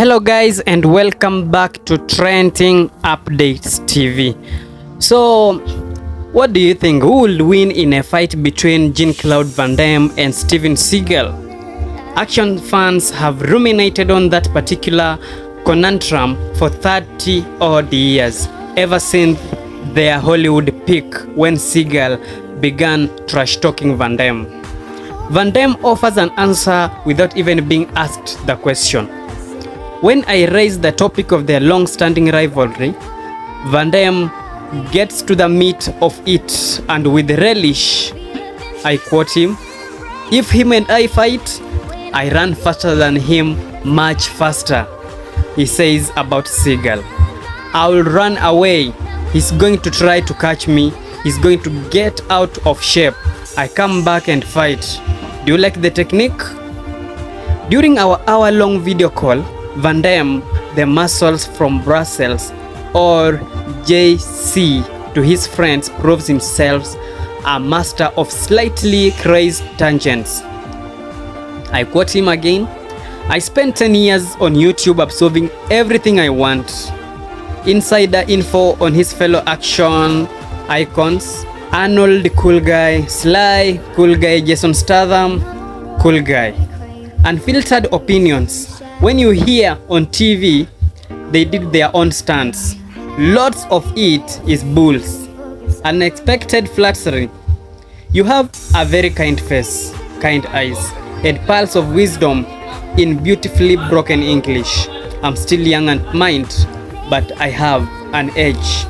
Hello guys and welcome back to Trending Updates TV. So what do you think, who will win in a fight between Jean-Claude Van Damme and Steven Seagal? Action fans have ruminated on that particular conundrum for 30 odd years, ever since their Hollywood peak when Seagal began trash-talking Van Damme. Van Damme offers an answer without even being asked the question. When I raise the topic of their long-standing rivalry, Van Damme gets to the meat of it and with relish, I quote him, "If him and I fight, I run faster than him, much faster," he says about Seagal. "I will run away. He's going to try to catch me. He's going to get out of shape. I come back and fight. Do you like the technique?" During our hour-long video call, Van Damme, the muscles from Brussels, or JC, to his friends proves himself a master of slightly crazed tangents. I quote him again, "I spent 10 years on YouTube absorbing everything I want." Insider info on his fellow action icons: Arnold, cool guy; Sly, cool guy; Jason Statham, cool guy. Unfiltered opinions: when you hear on TV they did their own stunts, lots of it is bulls. Unexpected flattery: "You have a very kind face, kind eyes, and pearls of wisdom in beautifully broken English. I'm still young and mind, but I have an edge."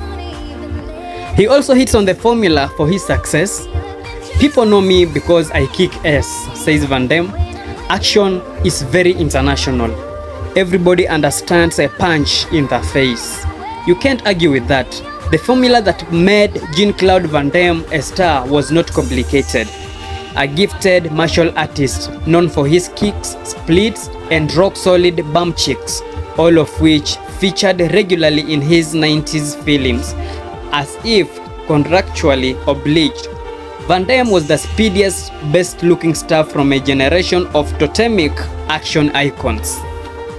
He also hits on the formula for his success. "People know me because I kick ass," says Van Damme. "Action is very international. Everybody understands a punch in the face." You can't argue with that. The formula that made Jean-Claude Van Damme a star was not complicated. A gifted martial artist known for his kicks, splits, and rock-solid bum kicks, all of which featured regularly in his 90s films, as if contractually obliged. Van Damme was the speediest, best-looking star from a generation of totemic action icons.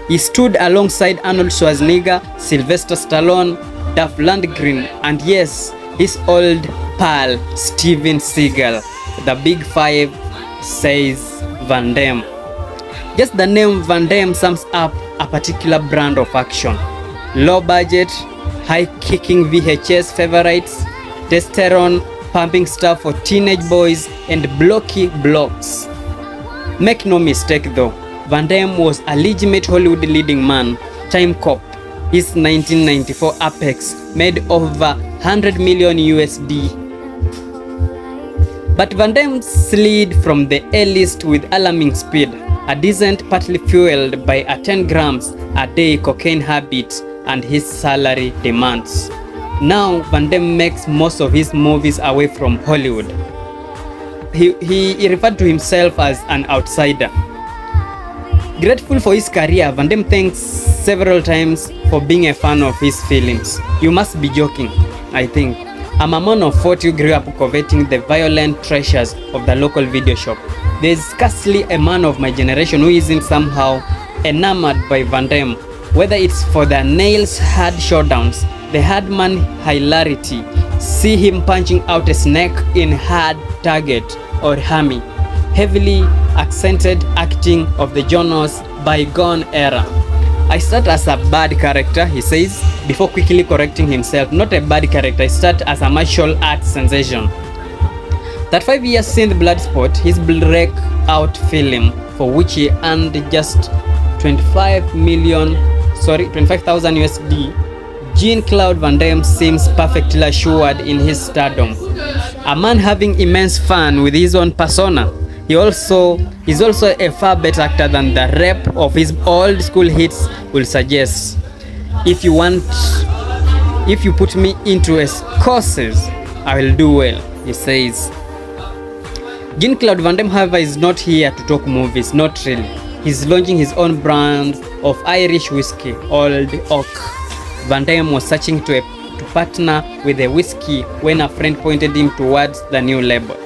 He stood alongside Arnold Schwarzenegger, Sylvester Stallone, Dolph Lundgren, and yes, his old pal Steven Seagal. The Big Five, says Van Damme. Just the name Van Damme sums up a particular brand of action. Low budget, high-kicking VHS favorites, testosterone pumping stuff for teenage boys, and blocky blocks. Make no mistake though, Van Damme was a legitimate Hollywood leading man. Time Cop, his 1994 apex, made over 100 million USD. But Van Damme slid from the A-list with alarming speed, a descent partly fueled by a 10 grams a day cocaine habit and his salary demands. Now Van Damme makes most of his movies away from Hollywood. He referred to himself as an outsider. Grateful for his career, Van Damme thanks several times for being a fan of his films. "You must be joking, I think. I'm a man of 40 who grew up coveting the violent treasures of the local video shop. There's scarcely a man of my generation who isn't somehow enamored by Van Damme, whether it's for the nails-hard showdowns, the hardman hilarity, see him punching out a snake in Hard Target, or Hammy, heavily accented acting of the genre's bygone era. I start as a bad character," he says, before quickly correcting himself. "Not a bad character, I start as a martial arts sensation." That 5 years since Bloodsport, his breakout film, for which he earned just 25,000 USD, Jean-Claude Van Damme seems perfectly assured in his stardom. A man having immense fun with his own persona. He's also a far better actor than the rep of his old school hits will suggest. If you put me into a courses, I will do well," he says. Jean-Claude Van Damme, however, is not here to talk movies, not really. He's launching his own brand of Irish whiskey, Old Oak. Van Damme was searching to partner with a whiskey when a friend pointed him towards the new label.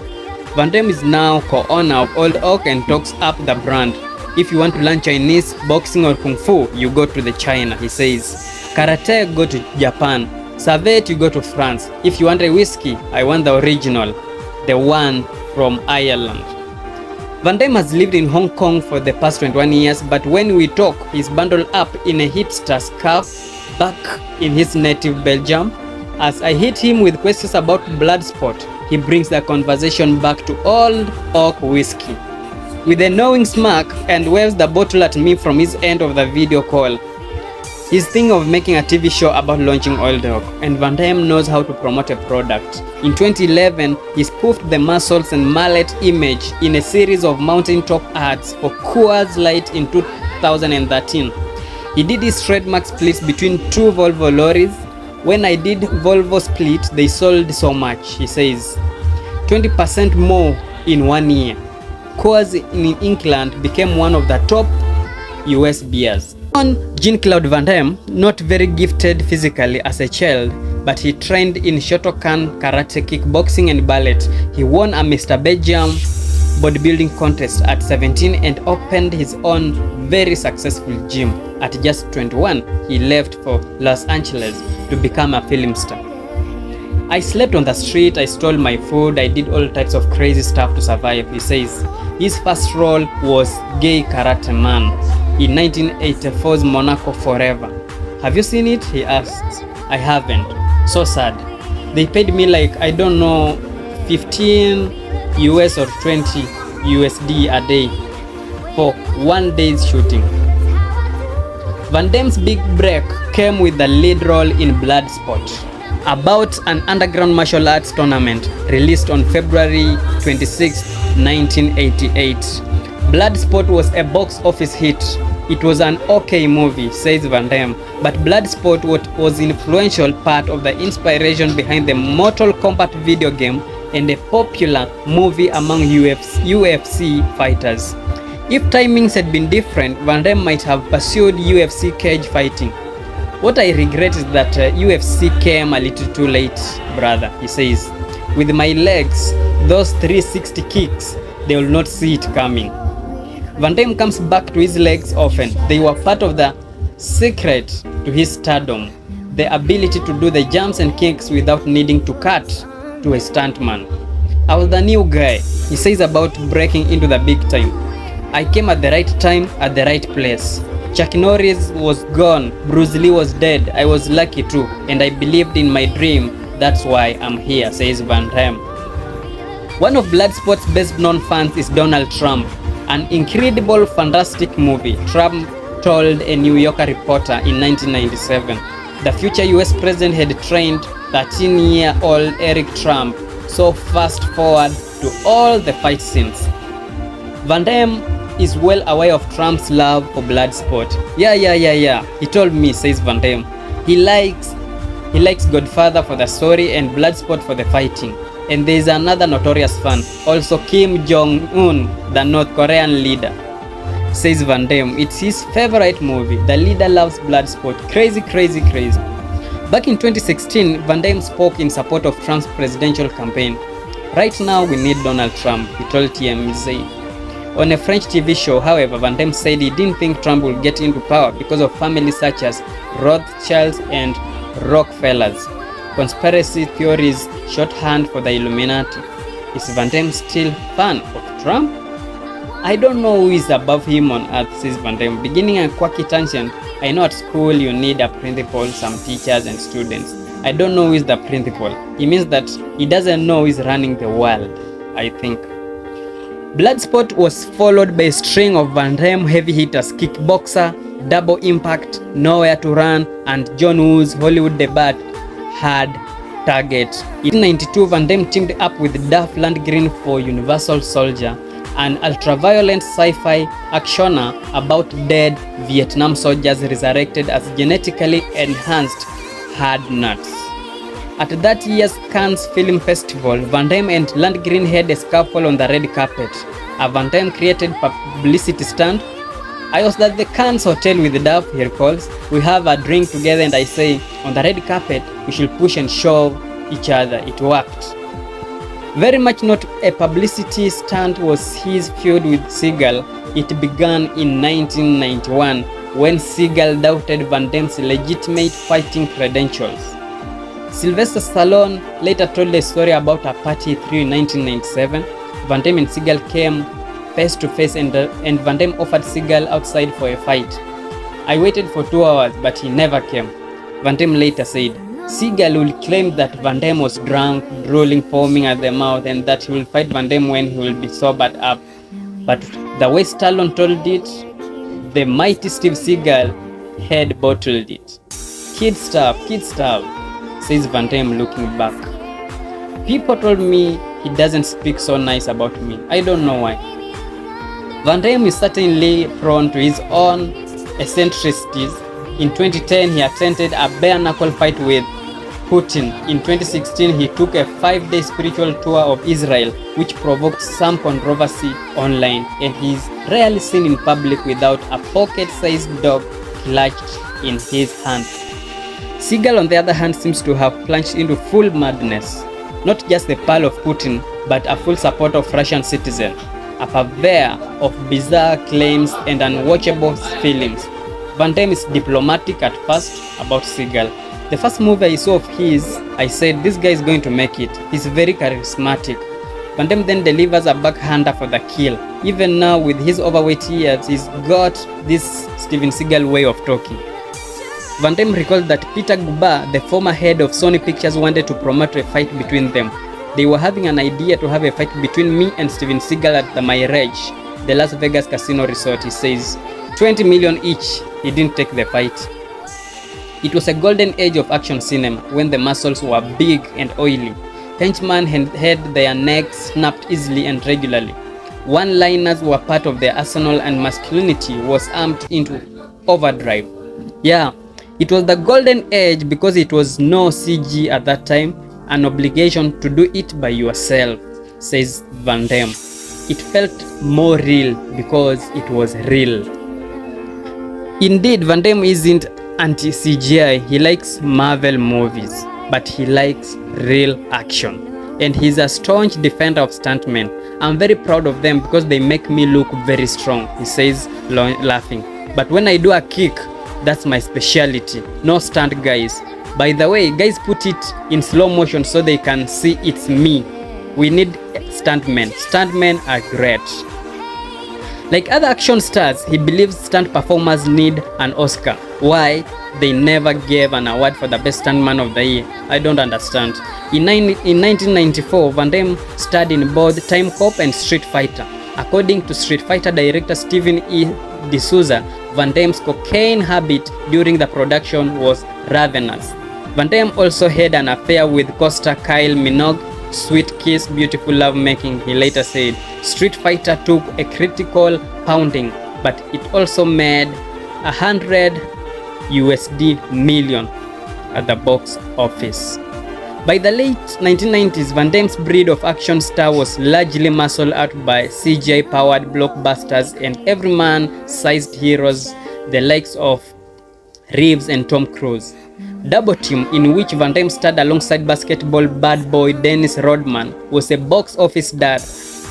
Van Damme is now co-owner of Old Oak and talks up the brand. If you want to learn Chinese, boxing or kung fu, you go to the China, he says. Karate, go to Japan. Savate, you go to France. If you want a whiskey, I want the original, the one from Ireland. Van Damme has lived in Hong Kong for the past 21 years, but when we talk, he's bundled up in a hipster scarf back in his native Belgium. As I hit him with questions about Bloodsport, he brings the conversation back to Old Oak whiskey. With a knowing smirk and waves the bottle at me from his end of the video call. He's thinking of making a TV show about launching Old Oak, and Van Damme knows how to promote a product. In 2011, he spoofed the muscles and mallet image in a series of mountaintop ads for Coors Light in 2013. He did his trademark splits between two Volvo lorries. When I did Volvo split, they sold so much, he says. 20% more in 1 year. Coors in England became one of the top US beers. Jean-Claude Van Damme, not very gifted physically as a child, but he trained in Shotokan, karate, kickboxing and ballet. He won a Mr. Belgium bodybuilding contest at 17 and opened his own very successful gym. At just 21, he left for Los Angeles to become a film star. I slept on the street, I stole my food, I did all types of crazy stuff to survive, he says. His first role was gay karate man in 1984's Monaco Forever. Have you seen it? He asked. I haven't. So sad. They paid me like, I don't know, 15 US or 20 USD a day for 1 day's shooting. Van Damme's big break came with the lead role in Bloodsport, about an underground martial arts tournament released on February 26, 1988. Bloodsport was a box office hit. It was an okay movie, says Van Damme, but Bloodsport was an influential part of the inspiration behind the Mortal Kombat video game and a popular movie among UFC fighters. If timings had been different, Van Damme might have pursued UFC cage fighting. What I regret is that UFC came a little too late, brother, he says. With my legs, those 360 kicks, they will not see it coming. Van Damme comes back to his legs often. They were part of the secret to his stardom, the ability to do the jumps and kicks without needing to cut to a stuntman. I was the new guy, he says about breaking into the big time. I came at the right time, at the right place. Chuck Norris was gone, Bruce Lee was dead, I was lucky too, and I believed in my dream, that's why I'm here, says Van Damme. One of Bloodsport's best known fans is Donald Trump. An incredible, fantastic movie, Trump told a New Yorker reporter in 1997. The future US president had trained 13-year-old Eric Trump, so fast forward to all the fight scenes. Van Damme is well aware of Trump's love for Bloodsport. Yeah, he told me, says Van Damme. He likes Godfather for the story and Bloodsport for the fighting. And there is another notorious fan, also Kim Jong-un, the North Korean leader, says Van Damme. It's his favorite movie. The leader loves Bloodsport. Crazy. Back in 2016, Van Damme spoke in support of Trump's presidential campaign. Right now we need Donald Trump, he told TMZ. On a French TV show, however, Van Damme said he didn't think Trump would get into power because of families such as Rothschilds and Rockefellers. Conspiracy theories shorthand for the Illuminati. Is Van Damme still fan of Trump? I don't know who is above him on earth, says Van Damme. Beginning a quirky tangent, I know at school you need a principal, some teachers and students. I don't know who is the principal. He means that he doesn't know who is running the world, I think. Bloodsport was followed by a string of Van Damme heavy hitters, Kickboxer, Double Impact, Nowhere to Run, and John Woo's Hollywood debut, Hard Target. In 1992, Van Damme teamed up with Dolph Lundgren for Universal Soldier, an ultra-violent sci-fi actioner about dead Vietnam soldiers resurrected as genetically enhanced hard nuts. At that year's Cannes Film Festival, Van Damme and Lundgren had a scuffle on the red carpet. A Van Damme created publicity stunt. I was at the Cannes hotel with Duff, he recalls. We have a drink together and I say, on the red carpet, we should push and shove each other. It worked. Very much not a publicity stunt was his feud with SEAGAL. It began in 1991 when SEAGAL doubted Van Damme's legitimate fighting credentials. Sylvester Stallone later told a story about a party he threw in 1997. Van Damme and SEAGAL came face to face and Van Damme offered SEAGAL outside for a fight. I waited for 2 hours but he never came. Van Damme later said, SEAGAL will claim that Van Damme was drunk, drooling, foaming at the mouth, and that he will fight Van Damme when he will be sobered up. But the way Stallone told it, the mighty Steve Seagal had bottled it. Kid stuff, says Van Damme looking back. People told me he doesn't speak so nice about me. I don't know why. Van Damme is certainly prone to his own eccentricities. In 2010, he attempted a bare-knuckle fight with Putin. In 2016, he took a 5-day spiritual tour of Israel, which provoked some controversy online, and he is rarely seen in public without a pocket-sized dog clutched in his hand. Seagal, on the other hand, seems to have plunged into full madness. Not just the pal of Putin, but a full supporter of Russian citizen, a purveyor of bizarre claims and unwatchable films. Van Damme is diplomatic at first about Seagal. The first movie I saw of his, I said, this guy is going to make it. He's very charismatic. Van Damme then delivers a backhander for the kill. Even now, with his overweight years, he's got this Steven Seagal way of talking. Van Damme recalled that Peter Guba, the former head of Sony Pictures, wanted to promote a fight between them. They were having an idea to have a fight between me and Steven Seagal at the Mirage, the Las Vegas casino resort. He says, 20 million each. He didn't take the fight. It was a golden age of action cinema when the muscles were big and oily. Henchmen had their necks snapped easily and regularly. One-liners were part of their arsenal and masculinity was amped into overdrive. Yeah, it was the golden age because it was no CG at that time, an obligation to do it by yourself, says Van Damme. It felt more real because it was real. Indeed, Van Damme isn't anti-CGI. He likes Marvel movies, but he likes real action. And he's a staunch defender of stuntmen. I'm very proud of them because they make me look very strong, he says, laughing. But when I do a kick, that's my specialty. No stunt guys. By the way, guys put it in slow motion so they can see it's me. We need stuntmen. Stuntmen are great. Like other action stars, he believes stunt performers need an Oscar. Why? They never gave an award for the best stuntman of the year. I don't understand. In 1994, Van Damme starred in both Time Cop and Street Fighter. According to Street Fighter director Steven E. D'Souza, Van Damme's cocaine habit during the production was ravenous. Van Damme also had an affair with co-star Kyle Minogue. Sweet kiss, beautiful lovemaking, he later said. Street Fighter took a critical pounding, but it also made $100 million at the box office. By the late 1990s, Van Damme's breed of action star was largely muscled out by CGI-powered blockbusters and everyman-sized heroes, the likes of Reeves and Tom Cruise. Double Team, in which Van Damme starred alongside basketball bad boy Dennis Rodman, was a box office dud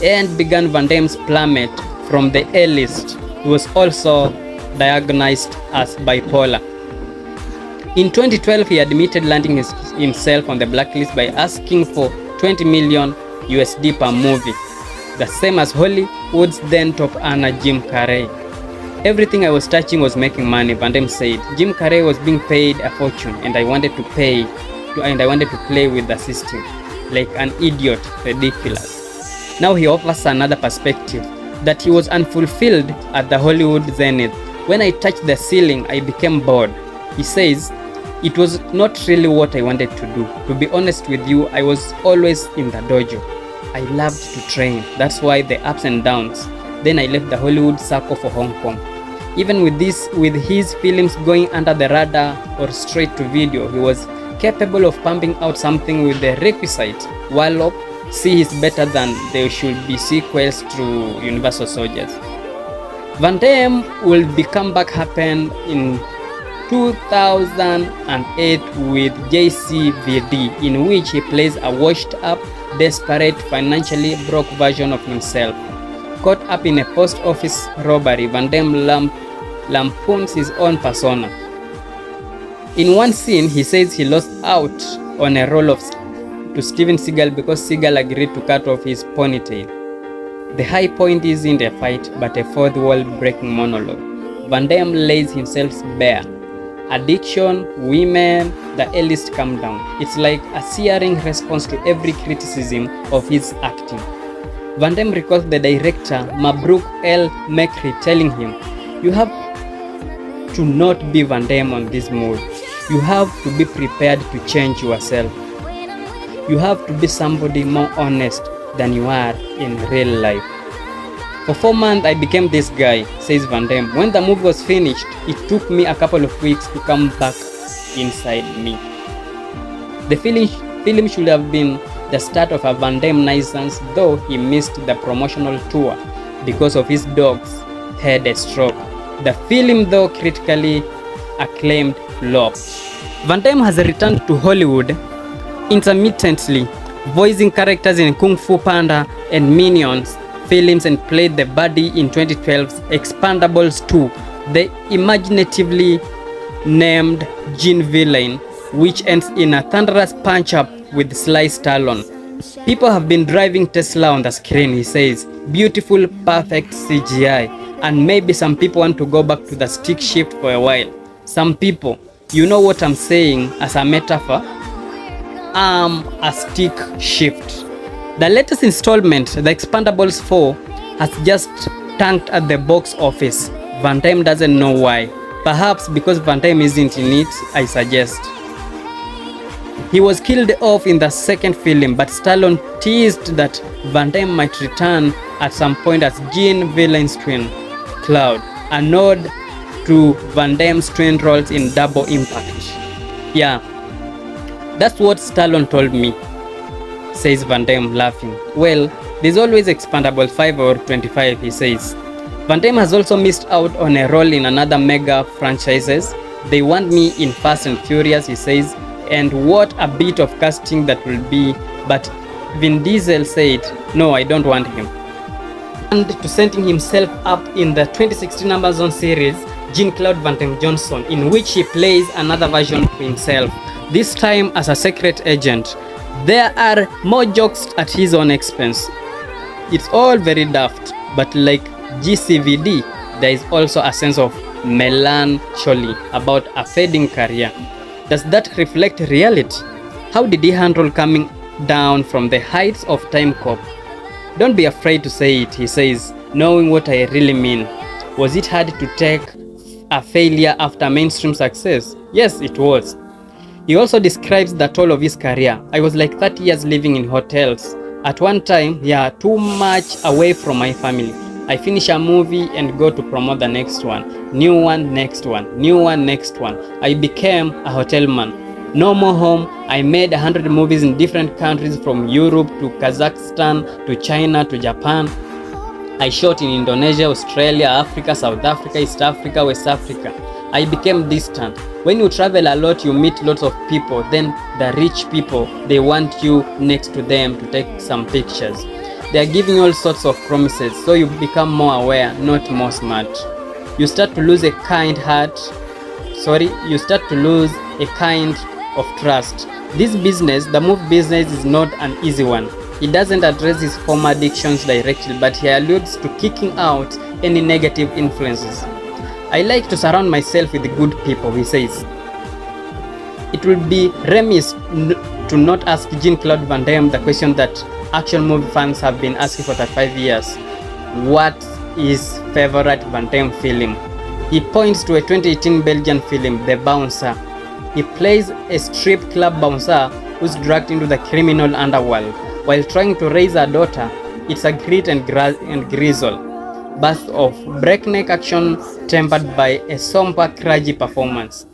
and began Van Damme's plummet from the A-list. He was also diagnosed as bipolar. In 2012, he admitted landing himself on the blacklist by asking for $20 million per movie, the same as Hollywood's then top earner Jim Carrey. Everything I was touching was making money, Van Damme said. Jim Carrey was being paid a fortune and I wanted to play with the system. Like an idiot, ridiculous. Now he offers another perspective, that he was unfulfilled at the Hollywood zenith. When I touched the ceiling, I became bored. He says, it was not really what I wanted to do. To be honest with you, I was always in the dojo. I loved to train. That's why the ups and downs. Then I left the Hollywood circle for Hong Kong. Even with his films going under the radar or straight to video, he was capable of pumping out something with the requisite wallop. See, he's better than there should be sequels to Universal Soldiers. Van Damme will be comeback happen in 2008 with JCVD, in which he plays a washed-up desperate, financially broke version of himself. Caught up in a post office robbery, Van Damme lampoons his own persona. In one scene, he says he lost out on a role to Steven Seagal because Seagal agreed to cut off his ponytail. The high point isn't a fight, but a fourth wall breaking monologue. Van Damme lays himself bare. Addiction, women, the A-list come down. It's like a searing response to every criticism of his acting. Van Damme recalls the director Mabruk El Mekri telling him, "You have to not be Van Damme on this mode. You have to be prepared to change yourself. You have to be somebody more honest than you are in real life." For 4 months, I became this guy, says Van Damme. When the movie was finished, it took me a couple of weeks to come back inside me. The film should have been the start of a Van Damme renaissance, though he missed the promotional tour because of his dog's had a stroke. The film, though critically acclaimed, flopped. Van Damme has returned to Hollywood intermittently, voicing characters in Kung Fu Panda and Minions films, and played the baddie in 2012's Expendables 2, the imaginatively named Gene villain, which ends in a thunderous punch-up with Sly Stallone. "People have been driving Tesla on the screen," he says. "Beautiful, perfect CGI. And maybe some people want to go back to the stick shift for a while. Some people, you know what I'm saying as a metaphor? A stick shift." The latest installment, The Expendables 4, has just tanked at the box office. Van Damme doesn't know why. Perhaps because Van Damme isn't in it, I suggest. He was killed off in the second film, but Stallone teased that Van Damme might return at some point as Gene villain's twin, Cloud, a nod to Van Damme's twin roles in Double Impact. "Yeah, that's what Stallone told me," says Van Damme, laughing. "Well, there's always Expendables 5 or 25, he says. Van Damme has also missed out on a role in another mega franchises. They want me in Fast and Furious, he says, and what a bit of casting that will be, but Vin Diesel said, no, I don't want him." And to setting himself up in the 2016 Amazon series, Jean-Claude Van Damme Johnson, in which he plays another version of himself, this time as a secret agent. There are more jokes at his own expense. It's all very daft, but like GCVD, there is also a sense of melancholy about a fading career. Does that reflect reality? How did he handle coming down from the heights of Time Cop? "Don't be afraid to say it," he says, knowing what I really mean. Was it hard to take a failure after mainstream success? Yes, it was. He also describes the toll of his career. "I was like 30 years living in hotels. At one time, yeah, too much away from my family. I finish a movie and go to promote the next one. New one, next one. New one, next one. I became a hotel man. No more home. I made 100 movies in different countries, from Europe to Kazakhstan to China to Japan. I shot in Indonesia, Australia, Africa, South Africa, East Africa, West Africa. I became distant. When you travel a lot, you meet lots of people. Then the rich people, they want you next to them to take some pictures. They are giving you all sorts of promises, so you become more aware, not more smart. You start to lose a kind of trust. This business, the movie business, is not an easy one. He doesn't address his former addictions directly, but he alludes to kicking out any negative influences. I like to surround myself with good people, he says. It would be remiss to not ask Jean-Claude Van Damme the question that action movie fans have been asking for 35 years. What is favorite Van Damme film? He points to a 2018 Belgian film, The Bouncer. He plays a strip club bouncer who's dragged into the criminal underworld. While trying to raise a daughter, it's a grit and gristle burst of breakneck action tempered by a somber, craggy performance.